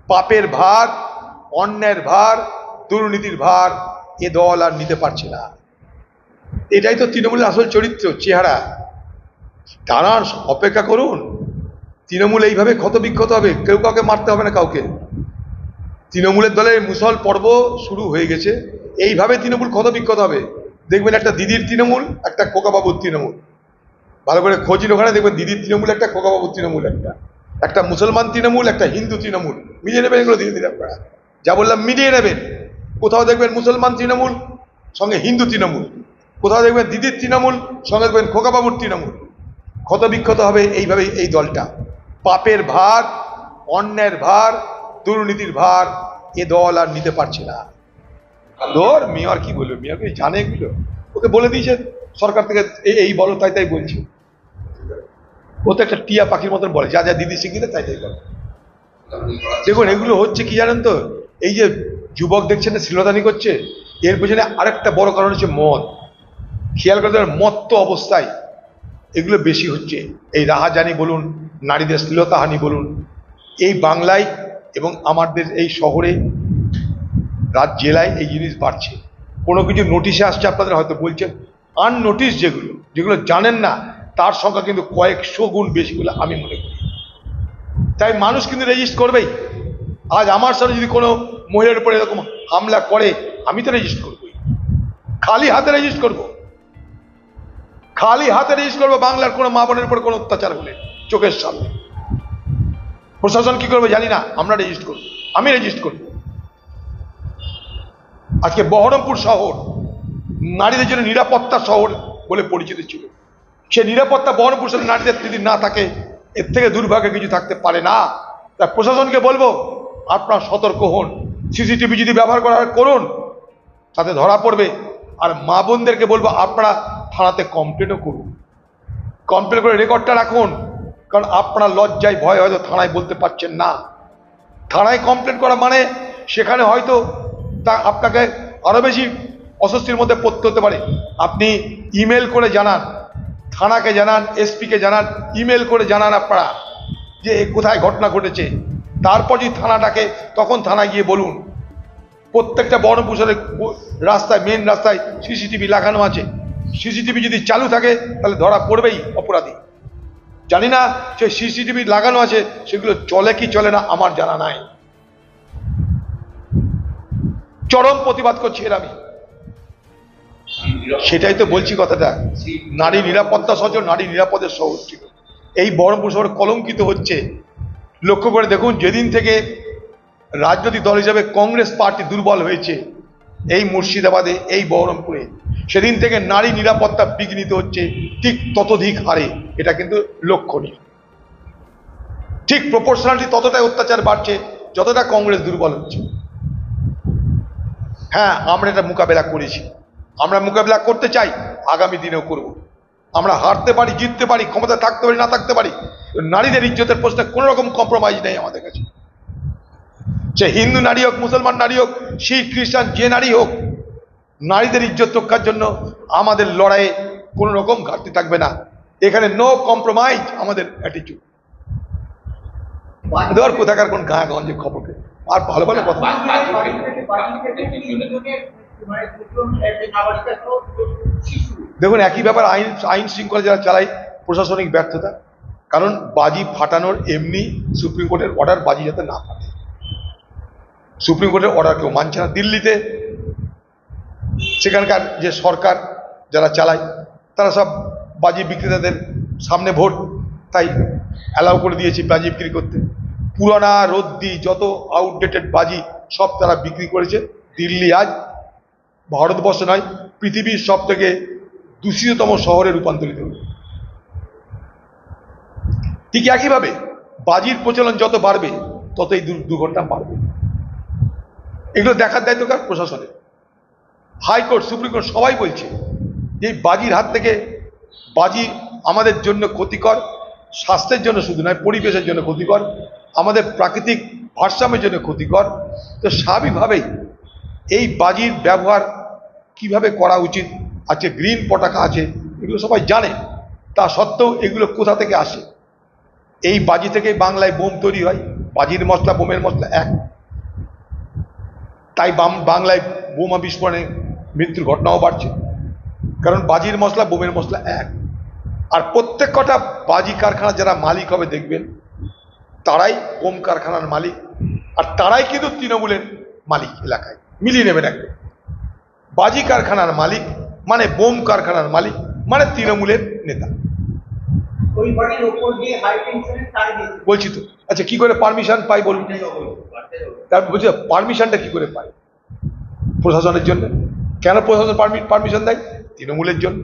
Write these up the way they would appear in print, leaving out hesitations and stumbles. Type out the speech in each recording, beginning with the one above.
পাপের ভার, অন্যায়ের ভার, দুর্নীতির ভার এ দল আর নিতে পারছে না। এটাই তো তৃণমূলের আসল চরিত্র, চেহারা। দাঁড়ান, অপেক্ষা করুন। তৃণমূল এইভাবে ক্ষতবিক্ষত হবে, কেউ কাউকে মারতে হবে না কাউকে। তৃণমূলের দলের মুসল পর্ব শুরু হয়ে গেছে, এইভাবে তৃণমূল ক্ষতবিক্ষত হবে। দেখবেন একটা দিদির তৃণমূল, একটা খোকাবাবুর তৃণমূল। ভালো করে খোঁজিন, ওখানে দেখবেন দিদির তৃণমূল একটা, খোকাবাবুর তৃণমূল একটা, একটা মুসলমান তৃণমূল, একটা হিন্দু তৃণমূল। মিলিয়ে নেবেন এগুলো ধীরে ধীরে আপনারা, যা বললাম মিলিয়ে নেবেন। কোথাও দেখবেন মুসলমান তৃণমূল সঙ্গে হিন্দু তৃণমূল, কোথাও দেখবেন দিদির তৃণমূল সঙ্গে দেখবেন খোকাবাবুর তৃণমূল। ক্ষতবিক্ষত হবে এইভাবে এই দলটা। পাপের ভার, অন্যায়ের ভার, দুর্নীতির ভার এ দল আর নিতে পারছে না। ধর মেয়র কি বলবে, মেয়র কি জানে এগুলো? ওকে বলে দিয়েছে সরকার থেকে এই বলো, তাই তাই বলছে। ও তো একটা টিয়া পাখির মতন বলে, যা যা দিদি শিখিয়ে তাই তাই বলে। দেখুন এগুলো হচ্ছে কি জানেন তো, এই যে যুবক দেখছেন না শ্লীলতানি করছে, এর পেছনে আরেকটা বড় কারণ হচ্ছে মদ। খেয়াল করতে হবে, মত্ত অবস্থায় এগুলো বেশি হচ্ছে। এই রাহাজানি বলুন, নারীদের শ্লীলতাহানি বলুন, এই বাংলায় এবং আমাদের এই শহরে, জেলায় এই জিনিস বাড়ছে। কোনো কিছু নোটিশে আসছে, আপনাদের হয়তো বলছেন, আননোটিস যেগুলো যেগুলো জানেন না, তার সংখ্যা কিন্তু কয়েকশো গুণ বেশি বলে আমি মনে করি। তাই মানুষ কিন্তু রেজিস্ট করবেই। আজ আমার সাথে যদি কোনো মহিলার উপরে এরকম হামলা করে, আমি তো রেজিস্ট করবই, খালি হাতে রেজিস্ট করব, খালি হাতে রেজিস্ট করবো। বাংলার কোনো মা বোনের উপর কোনো অত্যাচার হলে চোখের সামনে, প্রশাসন কি করবে জানি না, আমরা রেজিস্ট করব, আমি রেজিস্ট করব। আজকে বহরমপুর শহর নারীদের জন্য নিরাপত্তা শহর বলে পরিচিত ছিল। সে নিরাপত্তা বহরমপুর শহরে নারীদের যদি না থাকে, এর থেকে দুর্ভাগ্য কিছু থাকতে পারে না। তাই প্রশাসনকে বলবো, আপনারা সতর্ক হন। সিসিটিভি যদি ব্যবহার করুন, তাতে ধরা পড়বে। আর মা বোনদেরকে বলবো, আপনারা থানাতে কমপ্লেনও করুন, কমপ্লেন করে রেকর্ডটা রাখুন। কারণ আপনারা লজ্জায় ভয় হয়তো থানায় বলতে পারছেন না। থানায় কমপ্লেন করা মানে সেখানে হয়তো তা আপনাকে আরো বেশি অস্বস্তির মধ্যে পড়তে হতে পারে। আপনি ইমেল করে জানান, থানাকে জানান, এসপিকে জানান, ইমেল করে জানান আপনারা যে কোথায় ঘটনা ঘটেছে। তারপর যদি থানা ডাকে, তখন থানায় গিয়ে বলুন। প্রত্যেকটা বহরমপুর শহরের রাস্তায়, মেন রাস্তায় সিসিটিভি লাগানো আছে। সিসিটিভি যদি চালু থাকে, তাহলে ধরা পড়বেই অপরাধী। জানি না সে সিসিটিভি লাগানো আছে, সেগুলো চলে কি চলে না আমার জানা নাই। চরম প্রতিবাদ করছি এর আমি। সেটাই তো বলছি কথাটা, নারী নিরাপত্তা সচল, নারী নিরাপদের শহর ছিল। এই বহরমপুর শহর কলঙ্কিত হচ্ছে। লক্ষ্য করে দেখুন, যেদিন থেকে রাজনৈতিক দল হিসাবে কংগ্রেস পার্টি দুর্বল হয়েছে এই মুর্শিদাবাদে, এই বহরমপুরে, সেদিন থেকে নারী নিরাপত্তা বিঘ্নিত হচ্ছে ঠিক ততোধিক হারে। এটা কিন্তু লক্ষণীয়। ঠিক প্রপোর্শনালিটি ততটাই অত্যাচার বাড়ছে যতটা কংগ্রেস দুর্বল হচ্ছে। হ্যাঁ, আমরা এটা মোকাবেলা করেছি, আমরা মোকাবেলা করতে চাই, আগামী দিনেও করব। আমরা হারতে পারি, জিততে পারি, ক্ষমতা থাকতে পারি, না থাকতে পারি, নারীদের ইজ্জতের প্রশ্নে কোনো রকম কম্প্রোমাইজ নেই আমাদের কাছে। সে হিন্দু নারী হোক, মুসলমান নারী হোক, শিখ খ্রিস্টান যে নারী হোক, নারীদের ইজ্জত রক্ষার জন্য আমাদের লড়াইয়ে কোনো রকম ঘাটতি থাকবে না। এখানে নো কম্প্রোমাইজ আমাদের অ্যাটিটিউড। ধর কোথাকার কোন গাঁ গঞ্জে খবরকে আর ভালো ভালো কথা। দেখুন একই ব্যাপার, আইন শৃঙ্খলা যারা চালায়, প্রশাসনিক ব্যর্থতা। কারণ বাজি ফাটানোর এমনি সুপ্রিম কোর্টের অর্ডার, বাজি যাতে না ফাটে, সুপ্রিম কোর্টের অর্ডার কেউ মানছে না। দিল্লিতে সেখানকার যে সরকার যারা চালায়, তারা সব বাজি বিক্রেতাদের সামনে ভোট, তাই অ্যালাউ করে দিয়েছে বাজি বিক্রি করতে। পুরানা রদ্দি যত আউটডেটেড বাজি সব তারা বিক্রি করেছে। দিল্লি আজ ভারতবর্ষ নয়, পৃথিবীর সব থেকে দূষিততম শহরে রূপান্তরিত হল। ঠিক একইভাবে বাজির প্রচলন যত বাড়বে, তত এই দুর্ঘটনা বাড়বে। এগুলো দেখার দায়িত্ব কার? প্রশাসনের। হাইকোর্ট, সুপ্রিম কোর্ট সবাই বলছে যে বাজির হাত থেকে, বাজি আমাদের জন্য ক্ষতিকর, স্বাস্থ্যের জন্য শুধু নয়, পরিবেশের জন্য ক্ষতিকর, আমাদের প্রাকৃতিক ভারসাম্যের জন্য ক্ষতিকর। তো স্বাভাবিকভাবেই এই বাজির ব্যবহার কিভাবে করা উচিত, আজকে গ্রিন পতাকা আছে, এগুলো সবাই জানে। তা সত্ত্বেও এগুলো কোথা থেকে আসে? এই বাজি থেকে বাংলায় বোম তৈরি হয়, বাজির মশলা বোমের মশলা এক, তাই বাংলায় বোমা বিস্ফোরণে মৃত্যুর ঘটনাও বাড়ছে, কারণ বাজির মশলা বোমের মশলা এক। আর প্রত্যেক কটা বাজি কারখানা যারা মালিক হবে দেখবেন তারাই বোম কারখানার মালিক, আর তারাই কিন্তু তৃণমূলের মালিক এলাকায়, মিলিয়ে নেবেন একদম। বাজি কারখানার মালিক মানে বোম কারখানার মালিক মানে তৃণমূলের নেতা। বলছি তো, আচ্ছা কি করে পারমিশন পাই বলুন? তারপর বলছি পারমিশনটা কি করে পাই? প্রশাসনের জন্য। কেন প্রশাসন পারমিশন দেয়? তৃণমূলের জন্য।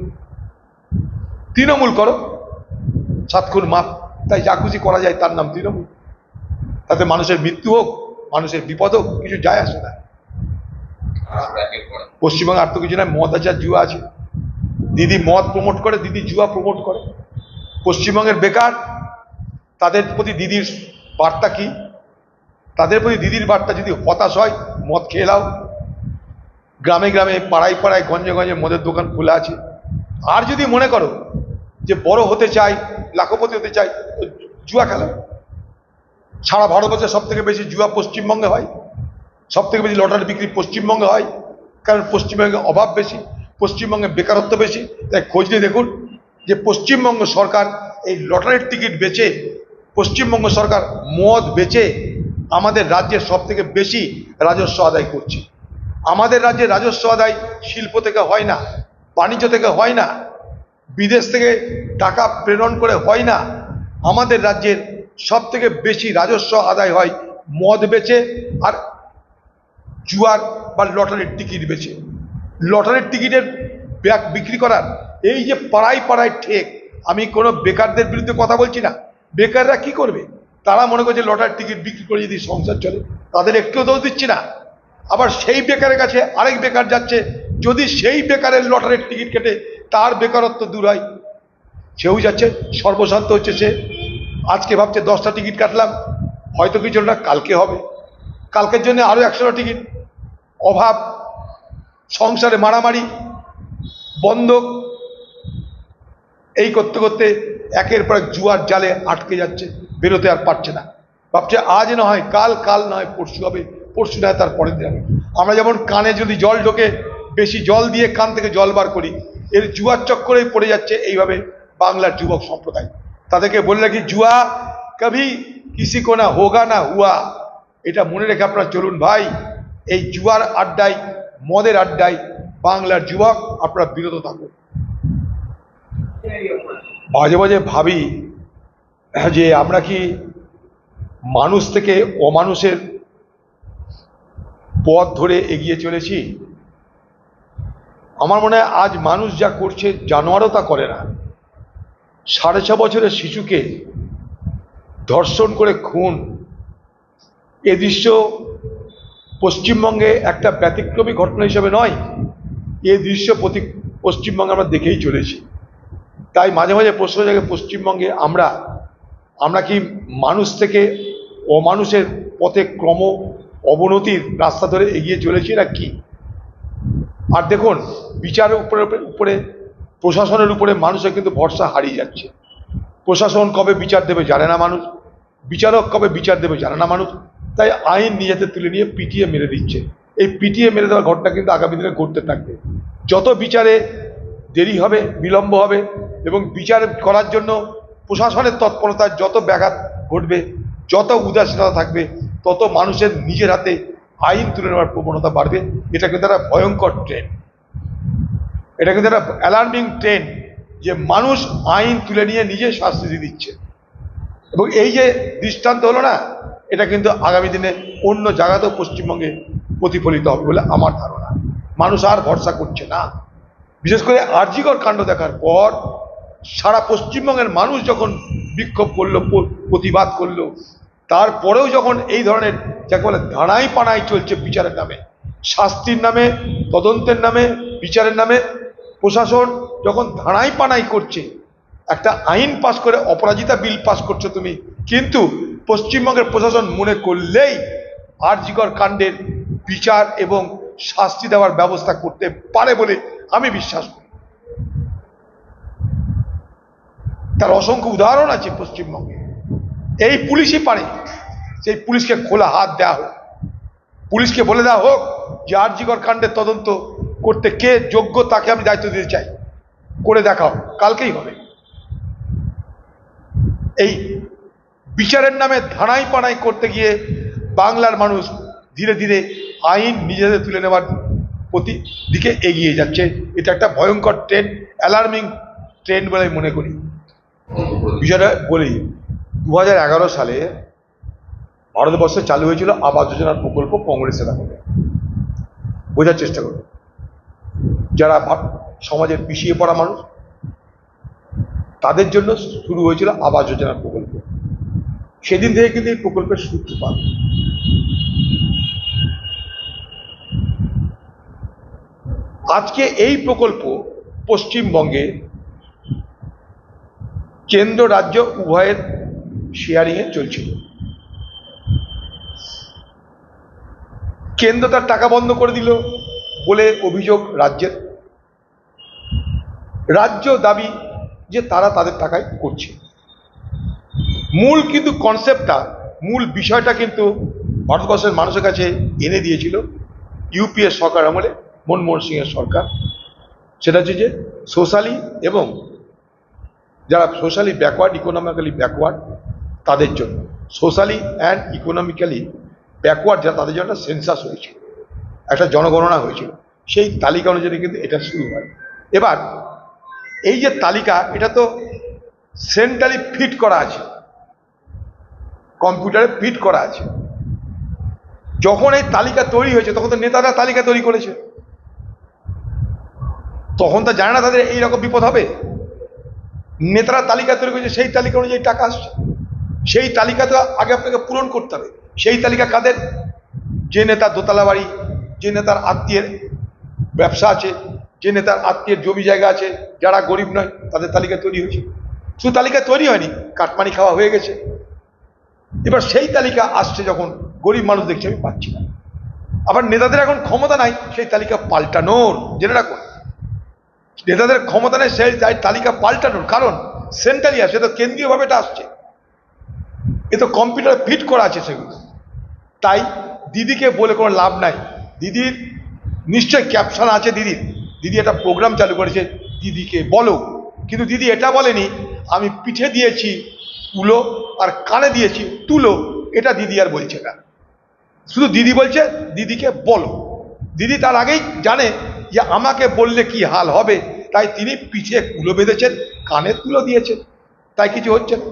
তৃণমূল করো, 7 খুন মাপ, তাই যা খুশি করা যায় তার নাম তৃণমূল। তাতে মানুষের মৃত্যু হোক, মানুষের বিপদ হোক, কিছু যায় আসে না। পশ্চিমবঙ্গে আর তো কিছু নয়, মদ আছে আর জুয়া আছে। দিদি মদ প্রমোট করে, দিদি জুয়া প্রমোট করে। পশ্চিমবঙ্গের বেকার, তাদের প্রতি দিদির বার্তা কি? তাদের প্রতি দিদির বার্তা যদি হতাশ হয়, মদ খেয়ে নাও। গ্রামে গ্রামে পাড়ায় পাড়ায় গঞ্জে গঞ্জে মদের দোকান খোলা আছে। আর যদি মনে করো যে বড় হতে চাই, লাখপতি হতে চাই, জুয়া খেলা। সারা ভারতবর্ষে সব থেকে বেশি জুয়া পশ্চিমবঙ্গে হয়, সব থেকে বেশি লটারি বিক্রি পশ্চিমবঙ্গে হয়, কারণ পশ্চিমবঙ্গে অভাব বেশি, পশ্চিমবঙ্গে বেকারত্ব বেশি। তাই খোঁজ নিয়ে দেখুন যে পশ্চিমবঙ্গ সরকার এই লটারির টিকিট বেচে, পশ্চিমবঙ্গ সরকার মদ বেচে আমাদের রাজ্যের সব থেকে বেশি রাজস্ব আদায় করছে। আমাদের রাজ্যে রাজস্ব আদায় শিল্প থেকে হয় না, বাণিজ্য থেকে হয় না, বিদেশ থেকে টাকা প্রেরণ করে হয় না। আমাদের রাজ্যের সব থেকে বেশি রাজস্ব আদায় হয় মদ বেচে আর জুয়ার বা লটারির টিকিট বেচে। লটারির টিকিটের ব্যাগ বিক্রি করার এই যে পাড়ায় পাড়ায় ঠেক, আমি কোনো বেকারদের বিরুদ্ধে কথা বলছি না। বেকাররা কি করবে? তারা মনে করছে লটারির টিকিট বিক্রি করে যদি সংসার চলে, তাদের একটুও দোষ দিচ্ছি না। আবার সেই বেকারের কাছে আরেক বেকার যাচ্ছে, যদি সেই বেকারের লটারির টিকিট কেটে তার বেকারত্ব দূর হয়, সেও যাচ্ছে, সর্বশান্ত হচ্ছে সে। আজকে ভাবছে 10টা টিকিট কাটলাম, হয়তো কিছু না কালকে হবে, কালকের জন্য আরো 100টা টিকিট। অভাব, সংসারে মারামারি, বন্ধক, এই করতে করতে একের পর এক জুয়ার জালে আটকে যাচ্ছে, বেরোতে আর পারছে না। ভাবছে আজ না হয় কাল, কাল নয় পরশু হবে, পরশু নয় তার পরের দিন হবে। আমরা যেমন কানে যদি জল ঢোকে, বেশি জল দিয়ে কান থেকে জল বার করি, এর জুয়ার চক্করেই পড়ে যাচ্ছে এইভাবে বাংলার যুবক সম্প্রদায়। তাদেরকে বললে কি জুয়া কবি কিসি কো না হোগা না হুয়া, এটা মনে রেখে আপনারা চলুন ভাই। এই জুয়ার আড্ডায়, মদের আড্ডায় বাংলার যুবক আপনারা বিরত থাকুন। মাঝে মাঝে ভাবি যে আমরা কি মানুষ থেকে অমানুষের পথ ধরে এগিয়ে চলেছি? আমার মনে হয় আজ মানুষ যা করছে জানোয়ারও তা করে না। 6.5 বছরের শিশুকে ধর্ষণ করে খুন, এ দৃশ্য পশ্চিমবঙ্গে একটা ব্যতিক্রমী ঘটনা হিসেবে নয়, এ দৃশ্য পশ্চিমবঙ্গে আমরা দেখেই চলেছি। তাই মাঝে মাঝে প্রশ্ন জাগে, পশ্চিমবঙ্গে আমরা কি মানুষ থেকে অমানুষের পথে ক্রম অবনতির রাস্তা ধরে এগিয়ে চলেছি না কি? আর দেখুন, বিচারের উপরে প্রশাসনের উপরে মানুষের কিন্তু ভরসা হারিয়ে যাচ্ছে। প্রশাসন কবে বিচার দেবে জানে না মানুষ, বিচারক কবে বিচার দেবে জানে না মানুষ। তাই আইন নিজেদের তুলে নিয়ে পিটিয়ে মেরে দিচ্ছে। এই পিটিয়ে মেরে দেওয়ার ঘটনা কিন্তু আগামী দিনে ঘটতে থাকবে। যত বিচারে দেরি হবে, বিলম্ব হবে এবং বিচার করার জন্য প্রশাসনের তৎপরতার যত ব্যাঘাত ঘটবে, যত উদাসীনতা থাকবে, তত মানুষের নিজের হাতে আইন তুলে নেওয়ার প্রবণতা বাড়বে। এটা কিন্তু একটা ভয়ঙ্কর ট্রেন্ড, এটা কিন্তু একটা অ্যালার্মিং ট্রেন্ড যে মানুষ আইন তুলে নিয়ে নিজে শাস্তি দিয়ে দিচ্ছে। এবং এই যে দৃষ্টান্ত হলো না, এটা কিন্তু আগামী দিনে অন্য জায়গাতেও পশ্চিমবঙ্গে প্রতিফলিত হবে বলে আমার ধারণা। মানুষ আর ভরসা করছে না। বিশেষ করে আরজিকর কাণ্ড দেখার পর সারা পশ্চিমবঙ্গের মানুষ যখন বিক্ষোভ করলো, প্রতিবাদ করলো, তারপরেও যখন এই ধরনের যাকে বলে ধানাই পানাই চলছে বিচারের নামে, শাস্তির নামে, তদন্তের নামে, বিচারের নামে, প্রশাসন যখন ধানাই পানাই করছে, একটা আইন পাস করে অপরাজিতা বিল পাস করছো তুমি, কিন্তু পশ্চিমবঙ্গের প্রশাসন মনে করলেই আরজিকর কাণ্ডের বিচার এবং শাস্তি দেওয়ার ব্যবস্থা করতে পারে বলে আমি বিশ্বাস করি। তার অসংখ্য উদাহরণ আছে পশ্চিমবঙ্গে। এই পুলিশই পারে, সেই পুলিশকে খোলা হাত দেওয়া হোক, পুলিশকে বলে দেওয়া হোক যে আর.জি. কর কাণ্ডের তদন্ত করতে কে যোগ্য তাকে আমি দায়িত্ব দিতে চাই, করে দেখাও, কালকেই হবে। এই বিচারের নামে ধানাই পানাই করতে গিয়ে বাংলার মানুষ ধীরে ধীরে আইন নিজেদের তুলে নেওয়ার প্রতি দিকে এগিয়ে যাচ্ছে। এটা একটা ভয়ঙ্কর ট্রেন্ড, অ্যালার্মিং ট্রেন্ড বলে মনে করি। বিষয়টা বলি, 2011 সালে ভারতবর্ষে চালু হয়েছিল আবাস যোজনার প্রকল্প কংগ্রেসের আমলে। বোঝার চেষ্টা করুন, যারা সমাজের পিছিয়ে পড়া মানুষ তাদের জন্য শুরু হয়েছিল আবাস যোজনার প্রকল্প। সেদিন থেকে কিন্তু এই প্রকল্পের সূত্রপাত। আজকে এই প্রকল্প পশ্চিমবঙ্গে কেন্দ্র রাজ্য উভয়ের শেয়ারিংয়ে চলছিল। কেন্দ্র তার টাকা বন্ধ করে দিল বলে অভিযোগ রাজ্যের। রাজ্য দাবি যে তারা তাদের টাকায় করছে। মূল কিন্তু কনসেপ্টটা, মূল বিষয়টা কিন্তু ভারতবর্ষের মানুষের কাছে এনে দিয়েছিল ইউপিএ সরকার আমলে, মনমোহন সিংয়ের সরকার। সেটা হচ্ছে যে সোশ্যালি এবং যারা সোশ্যালি ব্যাকওয়ার্ড, ইকোনমিক্যালি ব্যাকওয়ার্ড তাদের জন্য, সোশ্যালি অ্যান্ড ইকোনমিক্যালি ব্যাকওয়ার্ড যারা তাদের জন্য সেন্সাস হয়েছিল, একটা জনগণনা হয়েছিল। সেই তালিকা অনুযায়ী কিন্তু এটা শুরু হয়। এবার এই যে তালিকা, এটা তো সেন্ট্রালি ফিট করা আছে, কম্পিউটারে ফিট করা আছে। যখন এই তালিকা তৈরি হয়েছে তখন তো নেতারা তালিকা তৈরি করেছে, তখন তো জানে না তাদের এইরকম বিপদ হবে। নেতারা তালিকা তৈরি করেছে, সেই তালিকা অনুযায়ী টাকা আসছে। সেই তালিকা তো আগে আপনাকে পূরণ করতে হবে। সেই তালিকা কাদের? যে নেতার দোতলা বাড়ি, যে নেতার আত্মীয়ের ব্যবসা আছে, যে নেতার আত্মীয়ের জমি জায়গা আছে, যারা গরিব নয় তাদের তালিকা তৈরি হয়েছে। শুধু তালিকা তৈরি হয়নি, কাটমানি খাওয়া হয়ে গেছে। এবার সেই তালিকা আসছে যখন গরিব মানুষ দেখছে আমি পাচ্ছি না, আবার নেতাদের এখন ক্ষমতা নাই সেই তালিকা পাল্টানোর। জেনে রাখুন, নেতাদের ক্ষমতা নেই সেই তালিকা পাল্টানোর, কারণ সেন্ট্রালি আসে, তো কেন্দ্রীয়ভাবে এটা আসছে, এ তো কম্পিউটারে ফিট করা আছে সেগুলো। তাই দিদিকে বলে কোনো লাভ নাই। দিদির নিশ্চয় ক্যাপশন আছে দিদির, দিদি একটা প্রোগ্রাম চালু করেছে দিদিকে বলো, কিন্তু দিদি এটা বলেনি আমি পিঠে দিয়েছি তুলো আর কানে দিয়েছি তুলো, এটা দিদি আর বলছে না। শুধু দিদি বলছে দিদিকে বলো। দিদি তার আগেই জানে যে আমাকে বললে কি হাল হবে, তাই তিনি পিঠে কুলো বেঁধেছেন, কানে তুলো দিয়েছেন, তাই কিছু হচ্ছে না।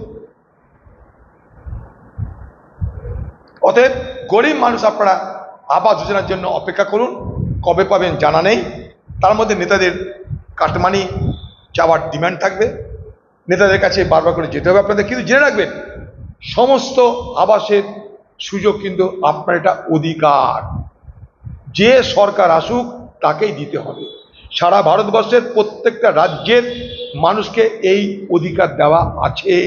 অতএব গরিব মানুষ আপনারা আবাস যোজনার জন্য অপেক্ষা করুন, কবে পাবেন জানা নেই। তার মধ্যে নেতাদের কাটমানি চাওয়ার ডিমান্ড থাকবে, নেতাদের কাছে বারবার করে যেতে হবে আপনাদের। কিন্তু জেনে রাখবেন, সমস্ত আবাসের সুযোগ কিন্তু আপনার এটা অধিকার, যে সরকার আসুক তাকেই দিতে হবে। সারা ভারতবর্ষের প্রত্যেকটা রাজ্যের মানুষকে এই অধিকার দেওয়া আছে।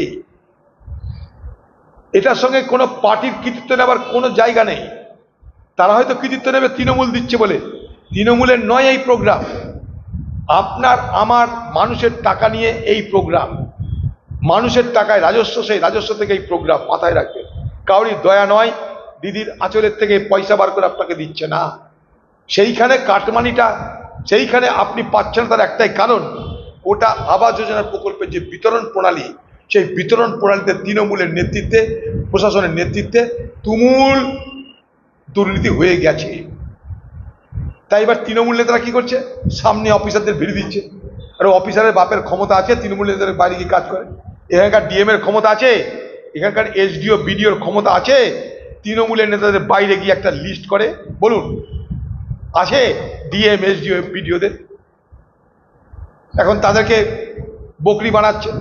এটার সঙ্গে কোনো পার্টির কৃতিত্ব নেবার কোনো জায়গা নেই। তারা হয়তো কৃতিত্ব নেবে তৃণমূল দিচ্ছে বলে, তৃণমূলের নয় এই প্রোগ্রাম। আপনার আমার মানুষের টাকা নিয়ে এই প্রোগ্রাম, মানুষের টাকায় রাজস্ব, সেই রাজস্ব থেকে এই প্রোগ্রাম, মাথায় রাখবেন। কাউরি দয়া নয়, দিদির আঁচলের থেকে পয়সা বার করে আপনাকে দিচ্ছে না। সেইখানে কাটমানিটা, সেইখানে আপনি পাচ্ছেন তার একটাই কারণ, ওটা আবাস যোজনার প্রকল্পের যে বিতরণ প্রণালী, সেই বিতরণ প্রণালীতে তৃণমূলের নেতৃত্বে, প্রশাসনের নেতৃত্বে তুমুল দুর্নীতি হয়ে গেছে। তাই এবার তৃণমূল নেতারা কি করছে, সামনে অফিসারদের ভিড় দিচ্ছে। আর অফিসারের বাপের ক্ষমতা আছে, তৃণমূল নেতাদের বাইরে গিয়ে কাজ করে। এখানকার ডিএম এর ক্ষমতা আছে, এখানকার এসডিও বিডিওর ক্ষমতা আছে, তৃণমূলের নেতাদের বাইরে গিয়ে একটা লিস্ট করে, বলুন আছে ডিএম এসডিও বিডিওদের? এখন তাদেরকে বকরি বানাচ্ছে,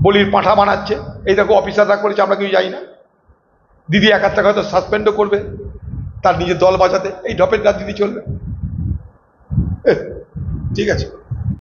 বলির পাঁঠা বানাচ্ছে। এই দেখো অফিসাররা করেছে, আমরা কেউ যাই না। দিদি এক হাত টাকা হয়তো সাসপেন্ডও করবে তার নিজের দল বাঁচাতে। এই ঢপের রাজনীতি চলবে, ঠিক আছে।